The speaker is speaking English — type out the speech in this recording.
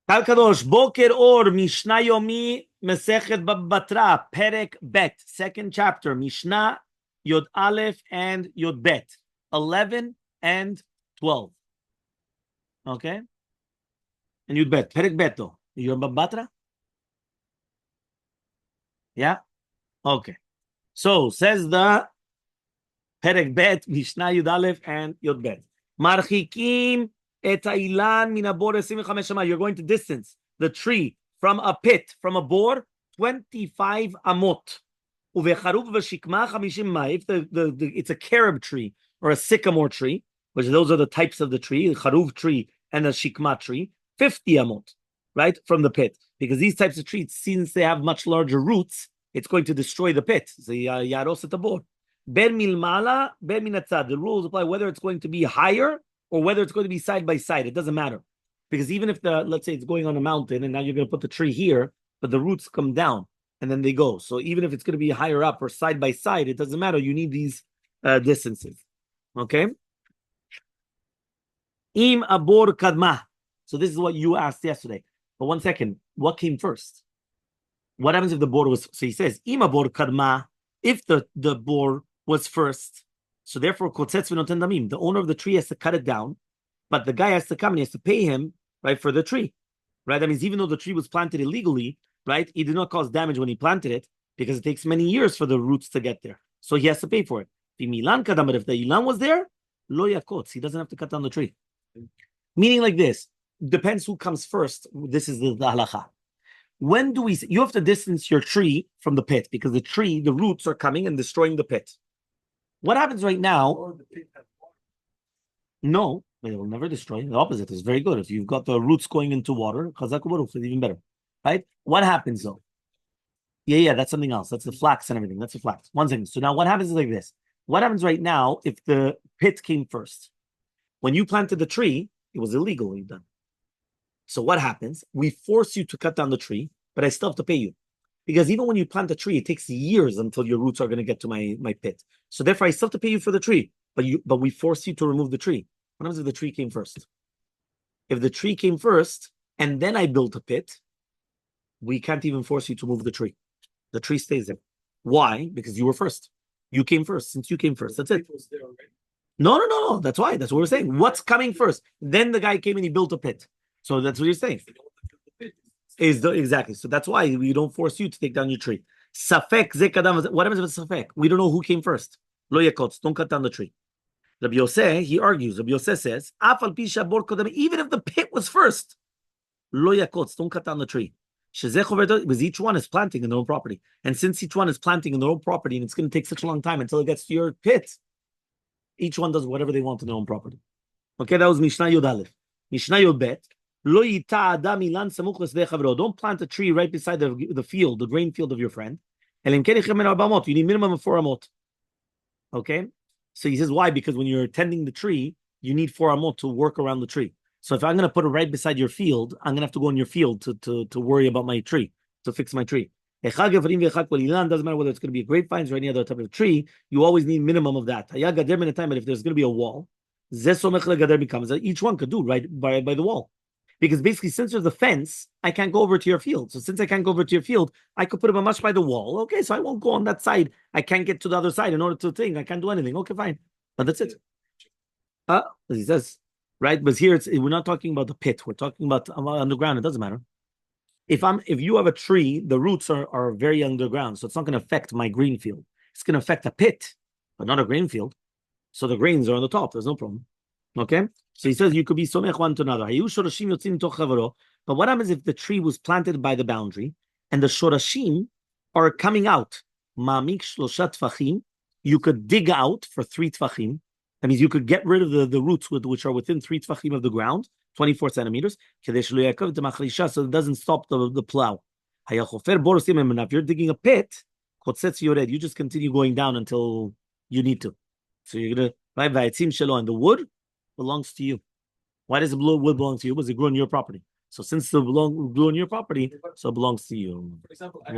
Kal Kadosh, Boker Or, Mishna Yomi, Masechet Batra, Perek Bet, second chapter, Mishnah, Yod Aleph and Yod Bet, 11 and 12. Okay? And Yod Bet, Perek Bet though. You're Batra? Yeah? Okay. So, says the Perek Bet, Mishnah, Yod Aleph and Yod Bet. Marchikim et ha'ilan min habor 25 shama. You're going to distance the tree from a pit, from a bore, 25 amot. Uvecharuv v'shikma 50 ma. If it's a carob tree or a sycamore tree, which those are the types of the tree, the charuv tree and the shikma tree, 50 amot, right, from the pit. Because these types of trees, since they have much larger roots, it's going to destroy the pit. So yaros at the bore. Ben milmala, ben minatzad. The rules apply whether it's going to be higher or whether it's going to be side by side. It doesn't matter. Because even if let's say it's going on a mountain and now you're going to put the tree here, but the roots come down and then they go. So even if it's going to be higher up or side by side, it doesn't matter. You need these distances. Okay? Im abor kadma. So this is what you asked yesterday. But 1 second, what came first? What happens if the bore was, so he says, Im abor kadma, if the bore was first, so therefore, the owner of the tree has to cut it down, but the guy has to come and he has to pay him, right, for the tree, right? That means even though the tree was planted illegally, right, he did not cause damage when he planted it because it takes many years for the roots to get there. So he has to pay for it. But if the ilan was there, lo yakotz, he doesn't have to cut down the tree. Meaning like this, depends who comes first. This is the halacha. When do we, you have to distance your tree from the pit because the roots are coming and destroying the pit. What happens right now? No, it will never destroy. The opposite is very good. If you've got the roots going into water, it's even better, right? What happens though? Yeah, that's something else. That's the flax and everything. That's the flax. 1 second. So now what happens is like this. What happens right now if the pit came first? When you planted the tree, it was illegally done. So what happens? We force you to cut down the tree, but I still have to pay you. Because even when you plant a tree, it takes years until your roots are going to get to my pit. So therefore, I still have to pay you for the tree, but we force you to remove the tree. What happens if the tree came first? If the tree came first, and then I built a pit, we can't even force you to move the tree. The tree stays there. Why? Because you were first. You came first. Since you came first, that's it. No. That's why. That's what we're saying. What's coming first? Then the guy came and he built a pit. So that's what you're saying. Exactly. So that's why we don't force you to take down your tree. Safek zekadam. What happens if it's safek? We don't know who came first. Lo yakotz. Don't cut down the tree. Rabbi Yosef, he argues. Rabbi Yosef says, even if the pit was first, lo yakotz. Don't cut down the tree. Because each one is planting in their own property, and since each one is planting in their own property, and it's going to take such a long time until it gets to your pit, each one does whatever they want in their own property. Okay, that was Mishnah Yod Aleph. Mishnah Yod Bet. Don't plant a tree right beside the field, the grain field of your friend. You need minimum of 4 amot. Okay? So he says, why? Because when you're tending the tree, you need 4 amot to work around the tree. So if I'm going to put it right beside your field, I'm going to have to go in your field to worry about my tree, to fix my tree. Doesn't matter whether it's going to be a grapevines or any other type of tree, you always need minimum of that. But if there's going to be a wall, each one could do right by the wall. Because basically, since there's a fence, I can't go over to your field. So since I can't go over to your field, I could put a mamash by the wall. Okay, so I won't go on that side. I can't get to the other side in order to think. I can't do anything. Okay, fine. But that's it. He says, right? But here we're not talking about the pit. We're talking about underground. It doesn't matter. If you have a tree, the roots are very underground, so it's not going to affect my green field. It's going to affect a pit, but not a grain field. So the grains are on the top. There's no problem. Okay? So he says you could be somech one to another. But what happens if the tree was planted by the boundary and the shorashim are coming out? You could dig out for 3 tvachim. That means you could get rid of the roots which are within 3 tvachim of the ground, 24 centimeters, so it doesn't stop the plow. If you're digging a pit, you just continue going down until you need to. So you're going to, and the wood belongs to you. Why does the wood belong to you? Because it grew on your property. So since it grew on your property, so it belongs to you. For example,